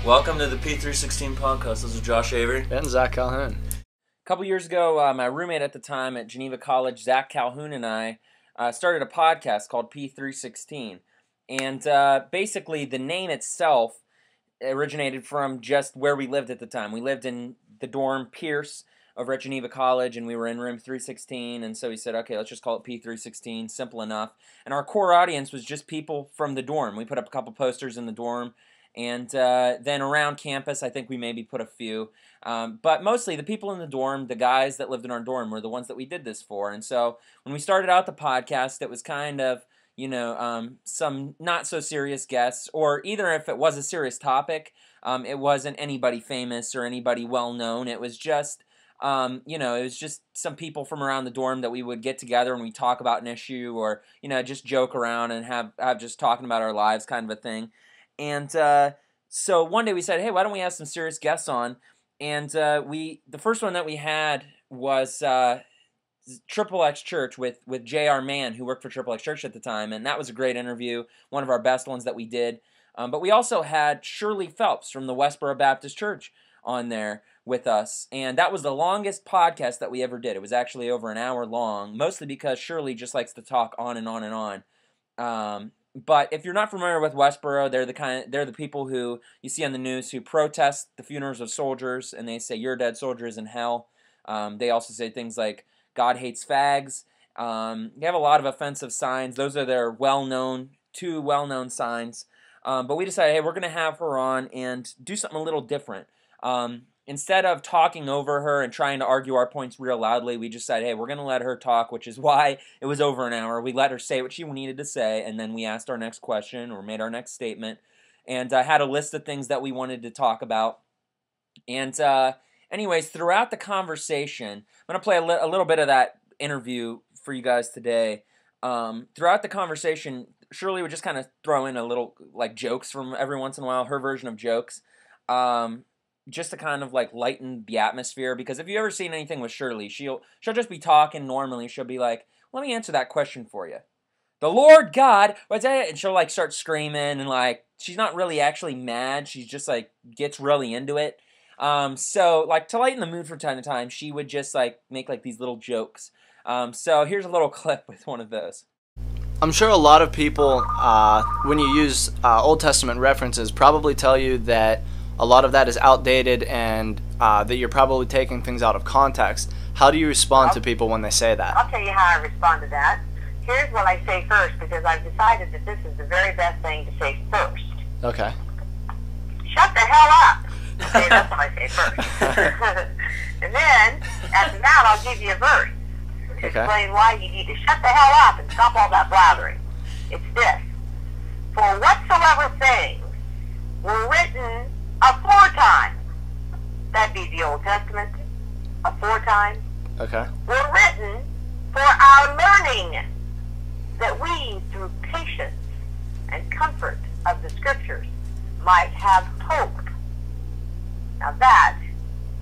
Welcome to the P316 podcast. This is Josh Avery. And Zac Calhoun. A couple years ago, my roommate at the time at Geneva College, Zac Calhoun, and I started a podcast called P316. And basically, the name itself originated from just where we lived at the time. We lived in the dorm Pierce over at Geneva College, and we were in room 316. And so we said, okay, let's just call it P316, simple enough. And our core audience was just people from the dorm. We put up a couple posters in the dorm. And then around campus, I think we maybe put a few. But mostly the people in the dorm, the guys that lived in our dorm, were the ones that we did this for. And so when we started out the podcast, it was kind of, some not so serious guests, or either if it was a serious topic, it wasn't anybody famous or anybody well known. It was just, it was just some people from around the dorm that we would get together and we talk about an issue, or just joke around and have just talking about our lives kind of a thing. And so one day we said, hey, why don't we have some serious guests on? And the first one that we had was Triple X Church with J.R. Mann, who worked for Triple X Church at the time, and that was a great interview, one of our best ones that we did. But we also had Shirley Phelps from the Westboro Baptist Church on there with us, and that was the longest podcast that we ever did. It was actually over an hour long, mostly because Shirley just likes to talk on and on and on. But if you're not familiar with Westboro, they're the people who you see on the news who protest the funerals of soldiers, and they say your dead soldier is in hell. They also say things like God hates fags. They have a lot of offensive signs. Those are their two well-known signs. But we decided, hey, we're going to have her on and do something a little different. Instead of talking over her and trying to argue our points real loudly, we just said, hey, we're going to let her talk, which is why it was over an hour. We let her say what she needed to say, and then we asked our next question or made our next statement, and had a list of things that we wanted to talk about. And anyways, throughout the conversation, I'm going to play a little bit of that interview for you guys today. Throughout the conversation, Shirley would just kind of throw in a little like jokes from every once in a while, her version of jokes. Just to kind of like lighten the atmosphere, because if you ever seen anything with Shirley, she'll just be talking normally. She'll be like, let me answer that question for you. The Lord God, what's that? And she'll like start screaming, and like she's not really actually mad. She's just like gets really into it. So like to lighten the mood from time to time, she would just like make like these little jokes. So here's a little clip with one of those. I'm sure a lot of people, when you use Old Testament references, probably tell you that a lot of that is outdated and that you're probably taking things out of context. How do you respond to people when they say that? I'll tell you how I respond to that. Here's what I say first, because I've decided that this is the very best thing to say first. Okay. Shut the hell up! Okay, that's what I say first. And then, after that, I'll give you a verse to explain why you need to shut the hell up and stop all that blathering. It's this. For whatsoever things were written aforetime, that'd be the Old Testament, aforetime, were written for our learning, that we, through patience and comfort of the Scriptures, might have hope. Now that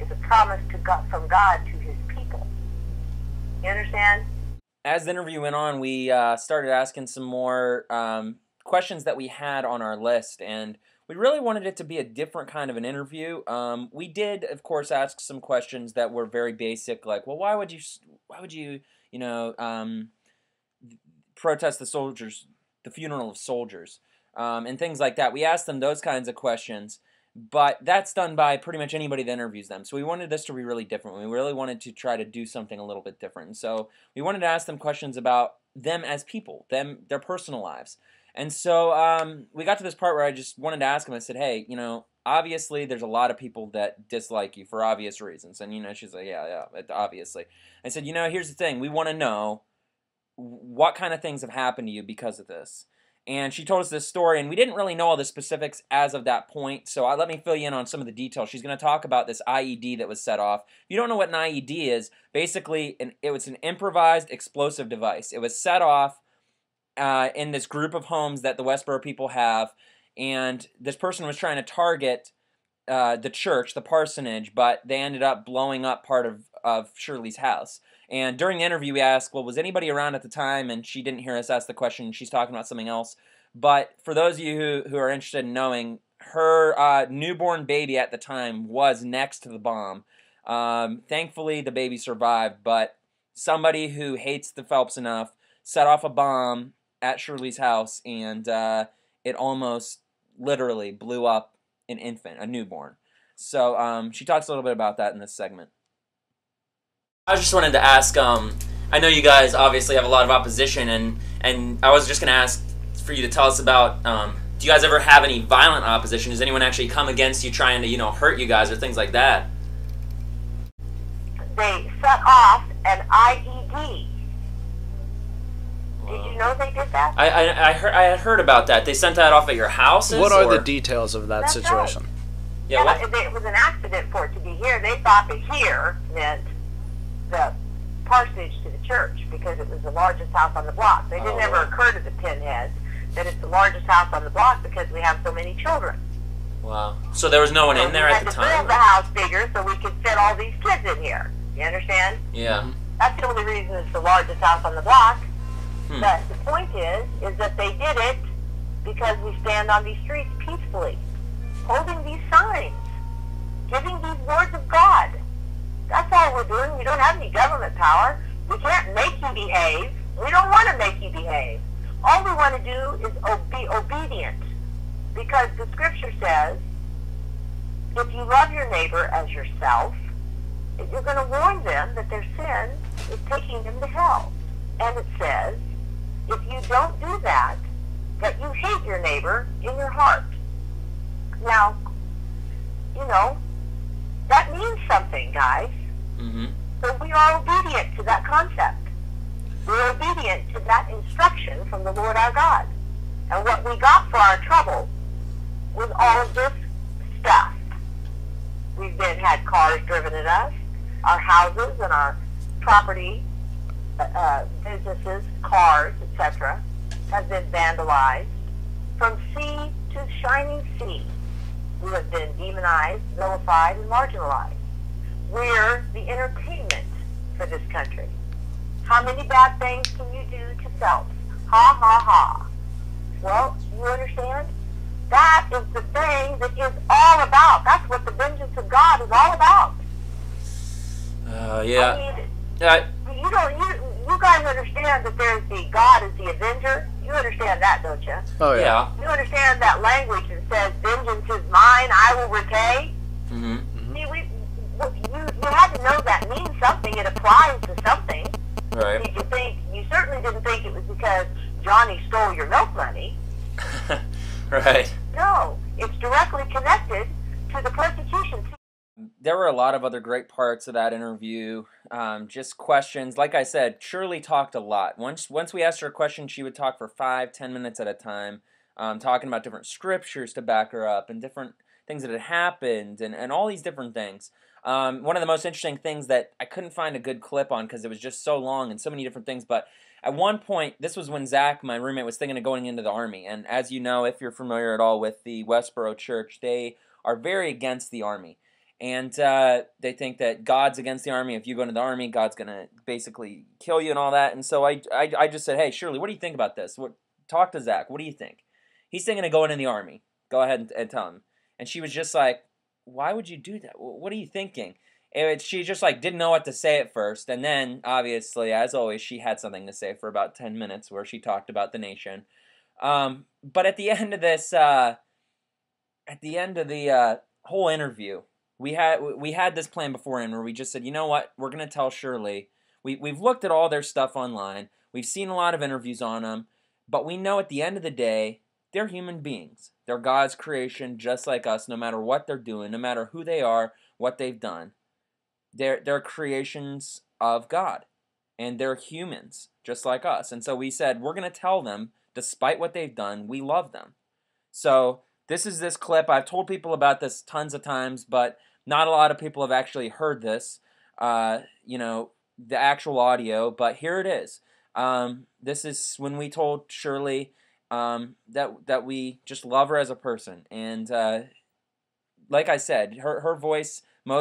is a promise from God to His people. You understand? As the interview went on, we started asking some more questions that we had on our list, and we really wanted it to be a different kind of an interview. We did, of course, ask some questions that were very basic, like, well, why would you, protest the funeral of soldiers, and things like that. We asked them those kinds of questions, but that's done by pretty much anybody that interviews them. So we wanted this to be really different. We really wanted to try to do something a little bit different. And so we wanted to ask them questions about them as people, their personal lives. And so we got to this part where I just wanted to ask him. I said, hey, obviously there's a lot of people that dislike you for obvious reasons. And, she's like, yeah, obviously. I said, here's the thing. We want to know what kind of things have happened to you because of this. And she told us this story, and we didn't really know all the specifics as of that point. So let me fill you in on some of the details. She's going to talk about this IED that was set off. If you don't know what an IED is, basically it was an improvised explosive device. It was set off in this group of homes that the Westboro people have, and this person was trying to target the church, the parsonage, but they ended up blowing up part of Shirley's house. And during the interview, we asked, well, was anybody around at the time? And she didn't hear us ask the question. She's talking about something else. But for those of you who are interested in knowing, her newborn baby at the time was next to the bomb. Thankfully, the baby survived, but somebody who hates the Phelps enough set off a bomb at Shirley's house, and it almost literally blew up an infant, a newborn. So she talks a little bit about that in this segment. I just wanted to ask, I know you guys obviously have a lot of opposition, and I was just going to ask for you to tell us about, do you guys ever have any violent opposition? Does anyone actually come against you trying to, hurt you guys or things like that? They set off an IED. Did you know they did that? I had heard about that. They sent that off at your houses? What are the details of that That's situation? Right. Yeah, what? It was an accident for it to be here. They thought the here meant the parsonage to the church because it was the largest house on the block. It didn't ever occur to the pinheads that it's the largest house on the block because we have so many children. Wow. So there was no one in there at the time? We had to build the house bigger so we could fit all these kids in here. You understand? Yeah. That's the only reason it's the largest house on the block. But the point is that they did it because we stand on these streets peacefully, holding these signs, giving these words of God. That's all we're doing. We don't have any government power. We can't make you behave. We don't want to make you behave. All we want to do is be obedient, because the scripture says, if you love your neighbor as yourself, you're going to warn them that their sin is taking them to hell. And it says, if you don't do that, that you hate your neighbor in your heart. Now, that means something, guys. Mm-hmm. So we are obedient to that concept. We're obedient to that instruction from the Lord our God. And what we got for our trouble was all of this stuff. We've had cars driven at us, our houses and our property, businesses, cars, etc., have been vandalized. From sea to shining sea, we have been demonized, vilified, and marginalized. We're the entertainment for this country. How many bad things can you do to Phelps? Ha, ha, ha. Well, you understand? That is the thing that is all about. That's what the vengeance of God is all about. Yeah. I mean, you guys understand that there's the God is the avenger? You understand that, don't you? Oh, yeah. You understand that language that says, vengeance is mine, I will repay? Mm-hmm. See, you had to know that means something. It applies to something. Right. You certainly didn't think it was because Johnny stole your milk money. Right. No, it's directly connected to the persecution. There were a lot of other great parts of that interview. Just questions. Like I said, Shirley talked a lot. Once we asked her a question, she would talk for 5-10 minutes at a time, talking about different scriptures to back her up and different things that had happened and all these different things. One of the most interesting things that I couldn't find a good clip on because it was just so long and so many different things, but at one point, this was when Zac, my roommate, was thinking of going into the Army. And as you know, if you're familiar at all with the Westboro Church, they are very against the Army. And they think that God's against the Army. If you go into the Army, God's going to basically kill you and all that. And so I just said, hey, Shirley, what do you think about this? Talk to Zac. What do you think? He's thinking of going in the Army. Go ahead and tell him. And she was just like, why would you do that? What are you thinking? And she just didn't know what to say at first. And then, obviously, as always, she had something to say for about 10 minutes where she talked about the nation. But at the end of this, whole interview, we had this plan beforehand where we just said, you know what, we're going to tell Shirley. We've looked at all their stuff online. We've seen a lot of interviews on them. But we know at the end of the day, they're human beings. They're God's creation just like us, no matter what they're doing, no matter who they are, what they've done. They're creations of God. And they're humans just like us. And so we said, we're going to tell them, despite what they've done, we love them. So this is this clip. I've told people about this tons of times, but not a lot of people have actually heard this, the actual audio. But here it is. This is when we told Shirley that we just love her as a person. And like I said, her voice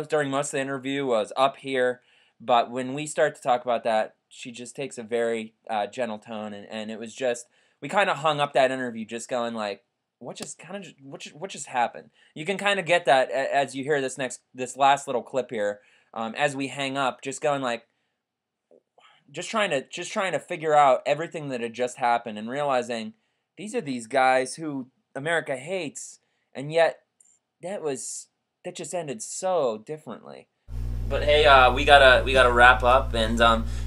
during most of the interview was up here. But when we start to talk about that, she just takes a very gentle tone. And it was just, we kind of hung up that interview just going like, what just happened? You can kind of get that as you hear this last little clip here. As we hang up, just going like, just trying to figure out everything that had just happened and realizing these are these guys who America hates, and yet that just ended so differently. But hey, we gotta wrap up, and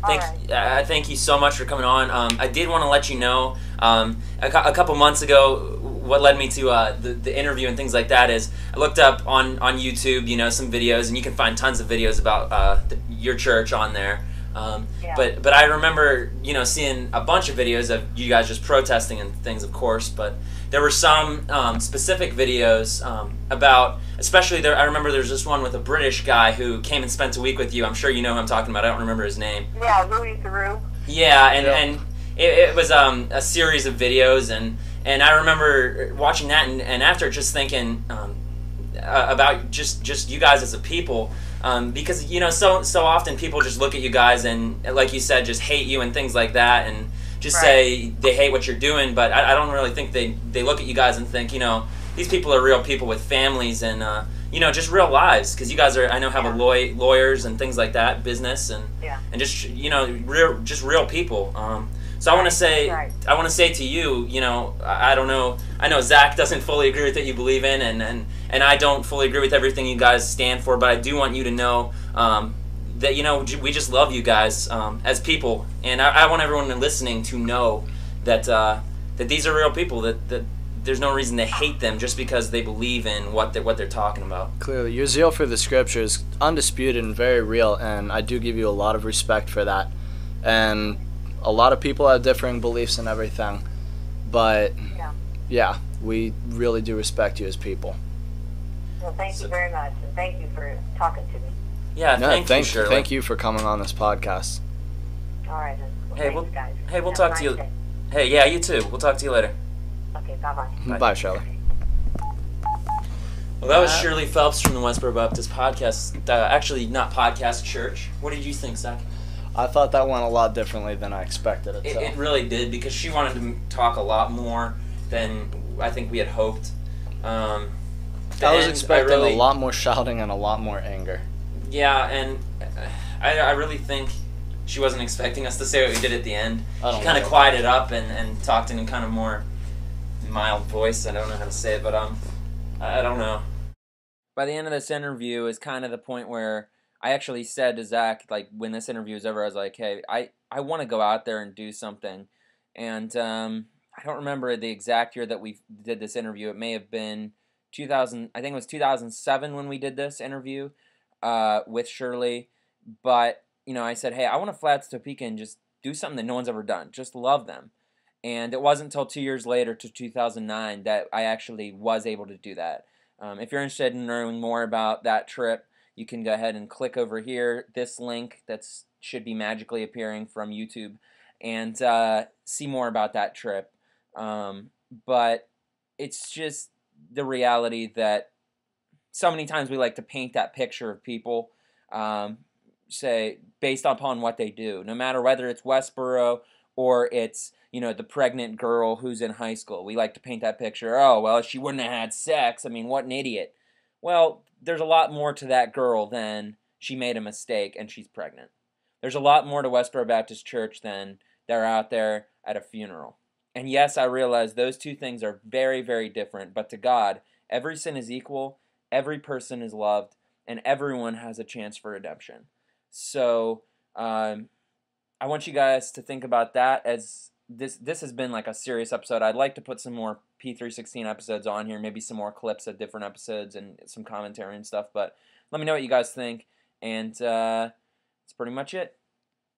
thank you so much for coming on. I did want to let you know, a couple months ago, what led me to the interview and things like that is I looked up on YouTube, some videos, and you can find tons of videos about your church on there. But I remember, seeing a bunch of videos of you guys just protesting and things, of course, but there were some specific videos about, especially there. I remember there's this one with a British guy who came and spent a week with you. I'm sure you know who I'm talking about. I don't remember his name. Yeah, Louis Theroux. Yeah, and it was a series of videos, and I remember watching that, and after just thinking about just you guys as a people. Because so often people just look at you guys and, like you said, just hate you and things like that, and just say they hate what you're doing. But I don't really think they look at you guys and think, these people are real people with families and just real lives. Because you guys are, I know, have lawyers and things like that, business and just real people. So I want to say to you, I don't know. I know Zac doesn't fully agree with what you believe in, and I don't fully agree with everything you guys stand for. But I do want you to know that we just love you guys as people, and I want everyone listening to know that that these are real people. That there's no reason to hate them just because they believe in what they're talking about. Clearly, your zeal for the Scripture is undisputed and very real, and I do give you a lot of respect for that. And a lot of people have differing beliefs and everything, but yeah, we really do respect you as people. Well, thank you very much, and thank you for talking to me. Yeah, thank you, Shirley. Thank you for coming on this podcast. All right, then. Well, hey, thanks, guys. We'll talk to you. Day. Hey, yeah, you too. We'll talk to you later. Okay, bye-bye. Bye, Shirley. Well, that was Shirley Phelps from the Westboro Baptist Podcast. Actually, not podcast, church. What did you think, Zac? I thought that went a lot differently than I expected it to. It really did, because she wanted to talk a lot more than I think we had hoped. I was expecting a lot more shouting and a lot more anger. Yeah, and I really think she wasn't expecting us to say what we did at the end. She kind of quieted up and talked in a kind of more mild voice. I don't know how to say it, but I don't know. By the end of this interview is kind of the point where I actually said to Zac, like, when this interview was over, I was like, hey, I want to go out there and do something. And I don't remember the exact year that we did this interview. It may have been 2000, I think it was 2007 when we did this interview with Shirley. But, I said, hey, I want to fly out to Topeka and just do something that no one's ever done. Just love them. And it wasn't until 2 years later, to 2009, that I actually was able to do that. If you're interested in knowing more about that trip, you can go ahead and click over here, this link that should be magically appearing from YouTube, and see more about that trip. But it's just the reality that so many times we like to paint that picture of people, say, based upon what they do. No matter whether it's Westboro or it's, the pregnant girl who's in high school. We like to paint that picture. Oh, well, she wouldn't have had sex. I mean, what an idiot. Well, there's a lot more to that girl than she made a mistake and she's pregnant. There's a lot more to Westboro Baptist Church than they're out there at a funeral. And yes, I realize those two things are very, very different, but to God, every sin is equal, every person is loved, and everyone has a chance for redemption. So I want you guys to think about that, as this has been like a serious episode. I'd like to put some more P316 episodes on here, maybe some more clips of different episodes and some commentary and stuff, but let me know what you guys think, and that's pretty much it.